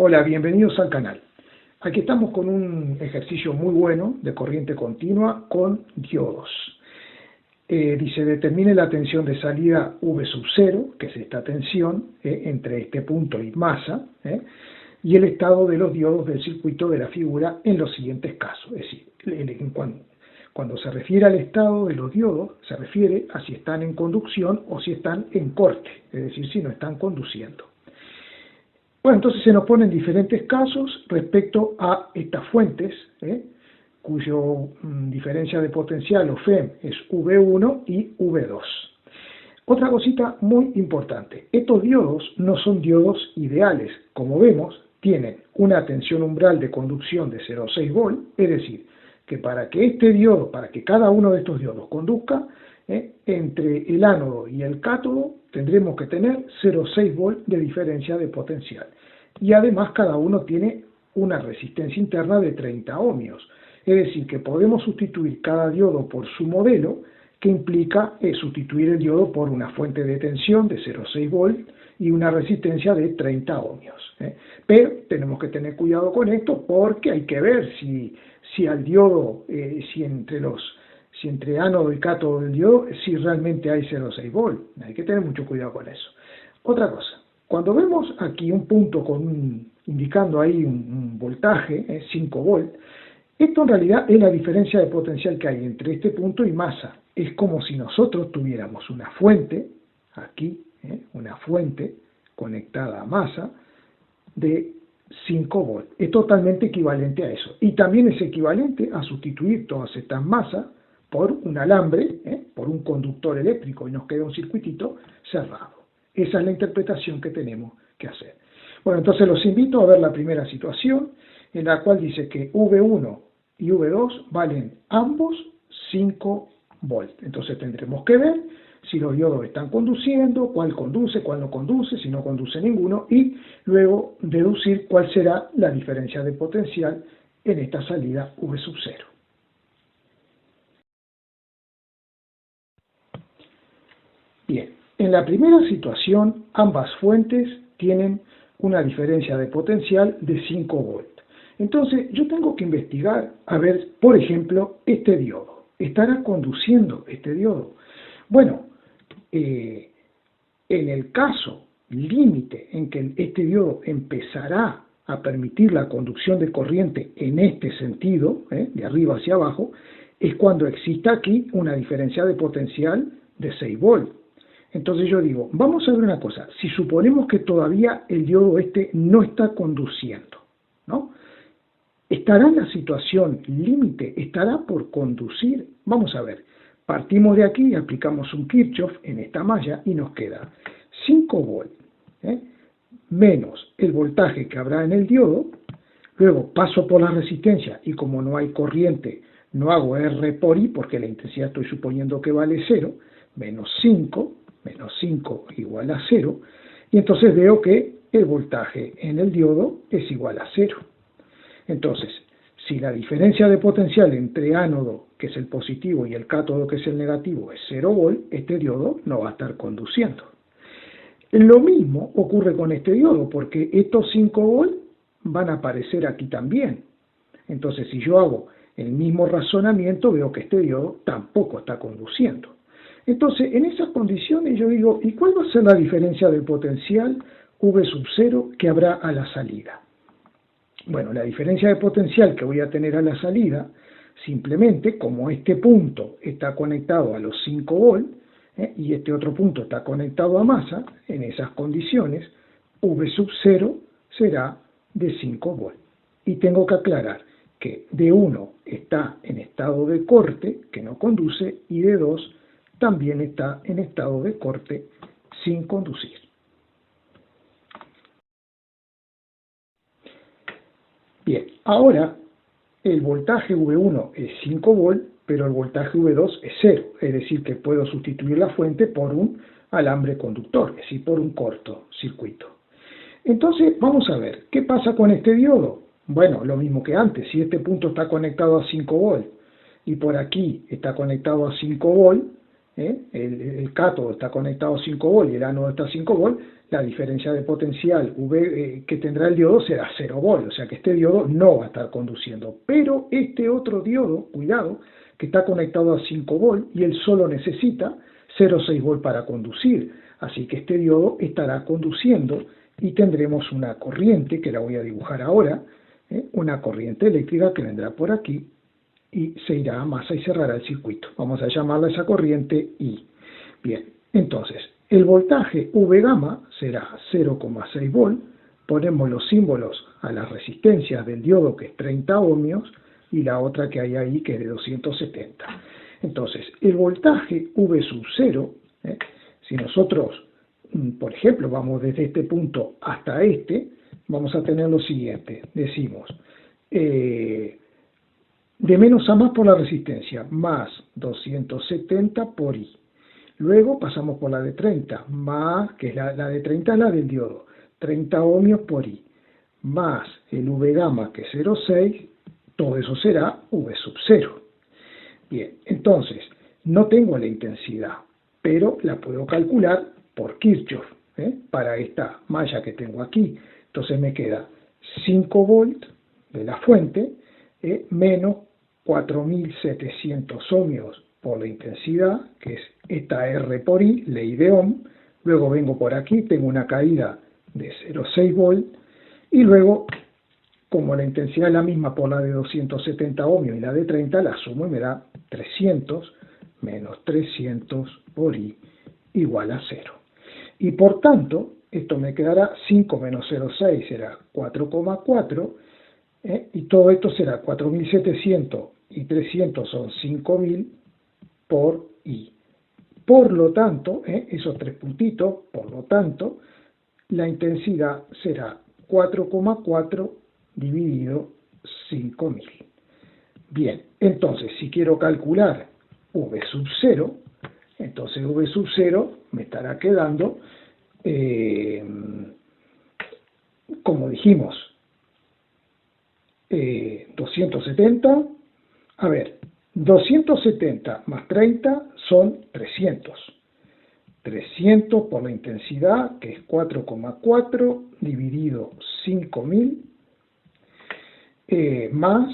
Hola, bienvenidos al canal. Aquí estamos con un ejercicio muy bueno de corriente continua con diodos. Dice, determine la tensión de salida V sub 0, que es esta tensión entre este punto y masa, y el estado de los diodos del circuito de la figura en los siguientes casos. Es decir, cuando se refiere al estado de los diodos, se refiere a si están en conducción o si están en corte, es decir, si no están conduciendo. Bueno, entonces se nos ponen diferentes casos respecto a estas fuentes, cuyo diferencia de potencial o FEM es V1 y V2. Otra cosita muy importante, estos diodos no son diodos ideales. Como vemos, tienen una tensión umbral de conducción de 0,6 volt, es decir, que para que este diodo, para que cada uno de estos diodos conduzca, entre el ánodo y el cátodo tendremos que tener 0,6 volt de diferencia de potencial. Y además cada uno tiene una resistencia interna de 30 ohmios. Es decir, que podemos sustituir cada diodo por su modelo, que implica sustituir el diodo por una fuente de tensión de 0,6 volt y una resistencia de 30 ohmios. Pero tenemos que tener cuidado con esto porque hay que ver si al diodo, si entre ánodo y cátodo del diodo, si realmente hay 0,6 volt. Hay que tener mucho cuidado con eso. Otra cosa, cuando vemos aquí un punto indicando ahí un voltaje, 5 volt, esto en realidad es la diferencia de potencial que hay entre este punto y masa. Es como si nosotros tuviéramos una fuente, aquí, una fuente conectada a masa de 5 volt. Es totalmente equivalente a eso. Y también es equivalente a sustituir todas estas masas por un alambre, por un conductor eléctrico, y nos queda un circuitito cerrado. Esa es la interpretación que tenemos que hacer. Bueno, entonces los invito a ver la primera situación, en la cual dice que V1 y V2 valen ambos 5 volt. Entonces tendremos que ver si los diodos están conduciendo, cuál conduce, cuál no conduce, si no conduce ninguno, y luego deducir cuál será la diferencia de potencial en esta salida V sub 0. Bien, en la primera situación ambas fuentes tienen una diferencia de potencial de 5 volt. Entonces yo tengo que investigar, a ver, por ejemplo, este diodo. ¿Estará conduciendo este diodo? Bueno, en el caso límite en que este diodo empezará a permitir la conducción de corriente en este sentido, de arriba hacia abajo, es cuando exista aquí una diferencia de potencial de 6 volt. Entonces yo digo, vamos a ver una cosa, si suponemos que todavía el diodo este no está conduciendo, ¿no? ¿Estará en la situación límite? ¿Estará por conducir? Vamos a ver, partimos de aquí y aplicamos un Kirchhoff en esta malla y nos queda 5 volt menos el voltaje que habrá en el diodo, luego paso por la resistencia y como no hay corriente no hago R por I porque la intensidad estoy suponiendo que vale 0, menos 5 igual a 0, y entonces veo que el voltaje en el diodo es igual a 0. Entonces, si la diferencia de potencial entre ánodo, que es el positivo, y el cátodo, que es el negativo, es 0 volt, este diodo no va a estar conduciendo. Lo mismo ocurre con este diodo, porque estos 5 volt van a aparecer aquí también. Entonces, si yo hago el mismo razonamiento, veo que este diodo tampoco está conduciendo. Entonces, en esas condiciones yo digo, ¿y cuál va a ser la diferencia de potencial V sub 0 que habrá a la salida? Bueno, la diferencia de potencial que voy a tener a la salida, simplemente como este punto está conectado a los 5 volt y este otro punto está conectado a masa, en esas condiciones, V sub 0 será de 5 volt. Y tengo que aclarar que de 1 está en estado de corte, que no conduce, y de 2 también está en estado de corte sin conducir. Bien, ahora el voltaje V1 es 5 volt, pero el voltaje V2 es 0, es decir, que puedo sustituir la fuente por un alambre conductor, es decir, por un cortocircuito. Entonces, vamos a ver, ¿qué pasa con este diodo? Bueno, lo mismo que antes, si este punto está conectado a 5 volt y por aquí está conectado a 5 volt, el cátodo está conectado a 5 volt y el ánodo está a 5 volt, la diferencia de potencial que tendrá el diodo será 0 volt, o sea que este diodo no va a estar conduciendo. Pero este otro diodo, cuidado, que está conectado a 5 volt y él solo necesita 0,6 volt para conducir. Así que este diodo estará conduciendo y tendremos una corriente, que la voy a dibujar ahora, una corriente eléctrica que vendrá por aquí y se irá a masa y cerrará el circuito. Vamos a llamarla esa corriente I. Bien, entonces, el voltaje V gamma será 0,6 volt, ponemos los símbolos a las resistencias del diodo que es 30 ohmios y la otra que hay ahí que es de 270. Entonces, el voltaje V sub 0, si nosotros, por ejemplo, vamos desde este punto hasta este, vamos a tener lo siguiente, decimos, de menos a más por la resistencia, más 270 por I. Luego pasamos por la de 30, más, que es la de 30 es la del diodo, 30 ohmios por I, más el V gamma que es 0,6, todo eso será V sub 0. Bien, entonces, no tengo la intensidad, pero la puedo calcular por Kirchhoff, para esta malla que tengo aquí. Entonces me queda 5 volt de la fuente, menos 4700 ohmios por la intensidad, que es esta R por I, ley de Ohm. Luego vengo por aquí, tengo una caída de 0,6 volt, y luego, como la intensidad es la misma por la de 270 ohmios y la de 30, la sumo y me da 300 menos 300 por I igual a 0. Y por tanto, esto me quedará 5 menos 0,6 será 4,4, y todo esto será 4700 y 300 son 5000 por I. Por lo tanto, esos tres puntitos, por lo tanto, la intensidad será 4,4 dividido 5000. Bien, entonces si quiero calcular V sub 0, entonces V sub 0 me estará quedando, como dijimos, 270, a ver, 270 más 30 son 300. 300 por la intensidad, que es 4,4 dividido 5000, más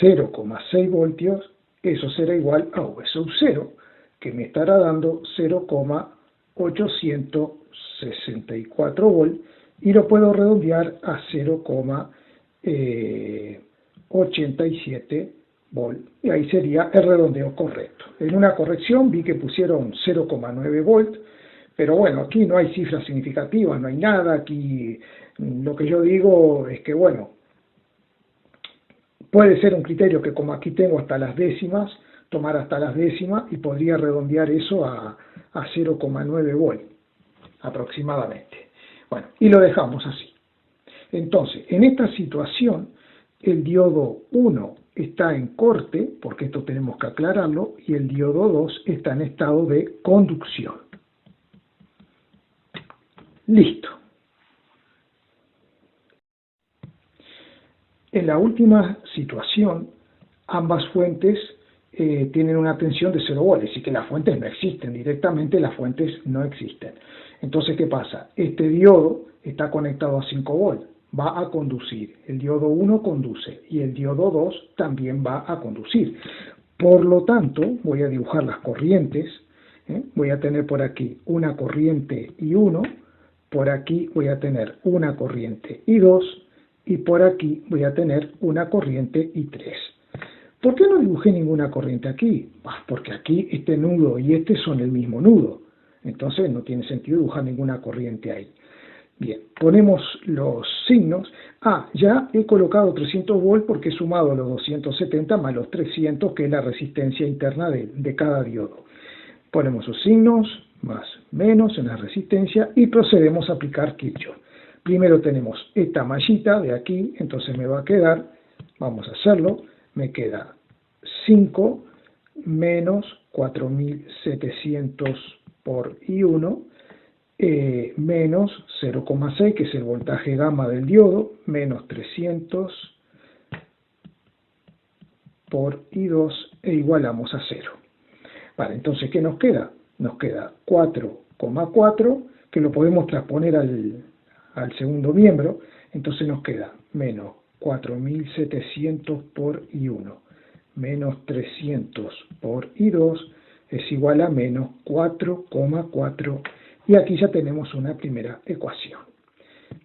0,6 voltios, eso será igual a V sub 0, que me estará dando 0,864 volt, y lo puedo redondear a 0,87 volt, y ahí sería el redondeo correcto. En una corrección vi que pusieron 0,9 volt, pero bueno, aquí no hay cifras significativas, no hay nada. Aquí lo que yo digo es que, bueno, puede ser un criterio que, como aquí tengo hasta las décimas, tomar hasta las décimas y podría redondear eso a 0,9 volt aproximadamente. Bueno, y lo dejamos así. Entonces, en esta situación, el diodo 1 está en corte, porque esto tenemos que aclararlo, y el diodo 2 está en estado de conducción. Listo. En la última situación, ambas fuentes tienen una tensión de 0 volts, y que las fuentes no existen, directamente las fuentes no existen. Entonces, ¿qué pasa? Este diodo está conectado a 5 volts, va a conducir, el diodo 1 conduce, y el diodo 2 también va a conducir. Por lo tanto, voy a dibujar las corrientes, voy a tener por aquí una corriente I1, por aquí voy a tener una corriente I2, y por aquí voy a tener una corriente I3. ¿Por qué no dibujé ninguna corriente aquí? Porque aquí este nudo y este son el mismo nudo. Entonces no tiene sentido dibujar ninguna corriente ahí. Bien, ponemos los signos. Ya he colocado 300 volts porque he sumado los 270 más los 300, que es la resistencia interna de cada diodo. Ponemos los signos, más, menos en la resistencia, y procedemos a aplicar Kirchhoff. Primero tenemos esta mallita de aquí, entonces me va a quedar, vamos a hacerlo, me queda 5 menos 4700 por I1, menos 0,6, que es el voltaje gamma del diodo, menos 300 por I2, e igualamos a 0. Vale, entonces, ¿qué nos queda? nos queda 4,4, que lo podemos transponer al segundo miembro, entonces nos queda menos 4.700 por I1 menos 300 por I2 es igual a menos 4,4, y aquí ya tenemos una primera ecuación.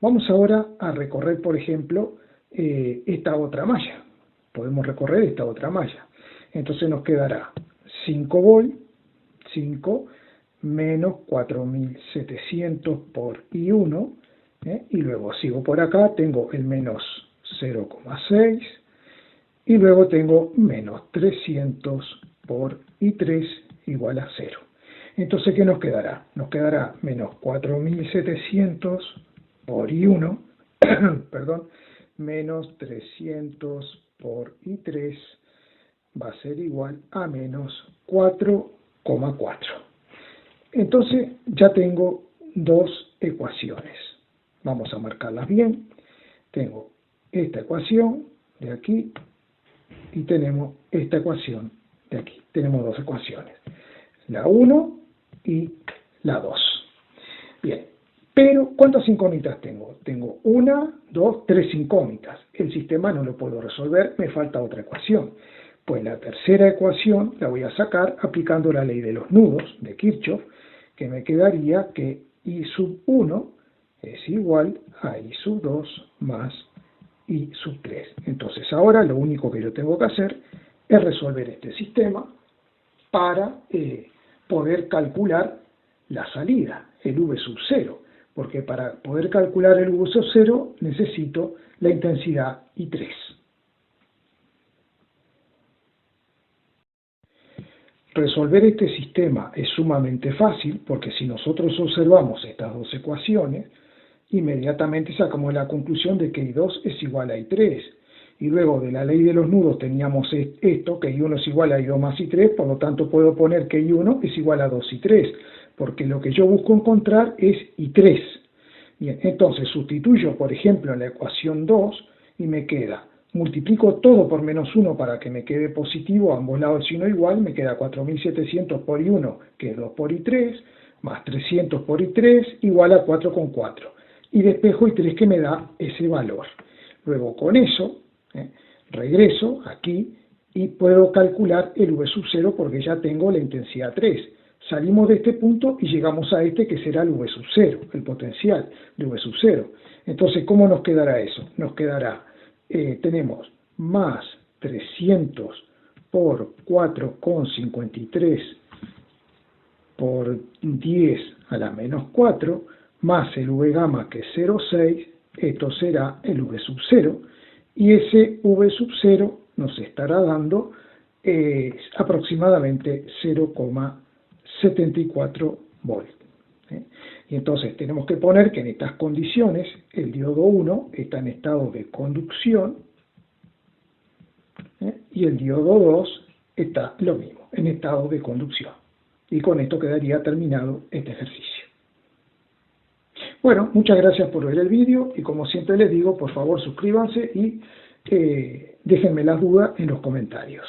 Vamos ahora a recorrer, por ejemplo, esta otra malla. Podemos recorrer esta otra malla. Entonces nos quedará 5 volt, 5 menos 4.700 por I1, y luego sigo por acá, tengo el menos 0,6, y luego tengo menos 300 por I3 igual a 0. Entonces, ¿qué nos quedará? Nos quedará menos 4.700 por I1, perdón, menos 300 por I3 va a ser igual a menos 4,4. Entonces, ya tengo dos ecuaciones. Vamos a marcarlas bien. Tengo esta ecuación de aquí y tenemos esta ecuación de aquí. Tenemos dos ecuaciones, la 1 y la 2. Bien, pero ¿cuántas incógnitas tengo? Tengo 1, 2, 3 incógnitas. El sistema no lo puedo resolver, me falta otra ecuación. Pues la tercera ecuación la voy a sacar aplicando la ley de los nudos de Kirchhoff, que me quedaría que I sub 1 es igual a I sub 2 más I sub 3. Entonces ahora lo único que yo tengo que hacer es resolver este sistema para poder calcular la salida, el V sub 0, porque para poder calcular el V sub 0 necesito la intensidad I3. Resolver este sistema es sumamente fácil, porque si nosotros observamos estas dos ecuaciones, inmediatamente sacamos la conclusión de que I2 es igual a I3. Y luego de la ley de los nudos teníamos esto, que I1 es igual a I2 más I3, por lo tanto puedo poner que I1 es igual a 2I3, porque lo que yo busco encontrar es I3. Bien, entonces sustituyo, por ejemplo, en la ecuación 2 y me queda, multiplico todo por menos 1 para que me quede positivo, a ambos lados signo igual, me queda 4.700 por I1, que es 2 por I3, más 300 por I3, igual a 4,4. Y despejo I3 que me da ese valor. Luego con eso, regreso aquí y puedo calcular el V sub 0 porque ya tengo la intensidad 3. Salimos de este punto y llegamos a este que será el V sub 0, el potencial de V sub 0. Entonces, ¿cómo nos quedará eso? Nos quedará, tenemos más 300 por 4,53 por 10 a la menos 4, más el V gamma que es 0,6, esto será el V sub 0, y ese V sub 0 nos estará dando aproximadamente 0,74 volt. Y entonces tenemos que poner que en estas condiciones el diodo 1 está en estado de conducción y el diodo 2 está lo mismo, en estado de conducción. Y con esto quedaría terminado este ejercicio. Bueno, muchas gracias por ver el vídeo y como siempre les digo, por favor suscríbanse y déjenme las dudas en los comentarios.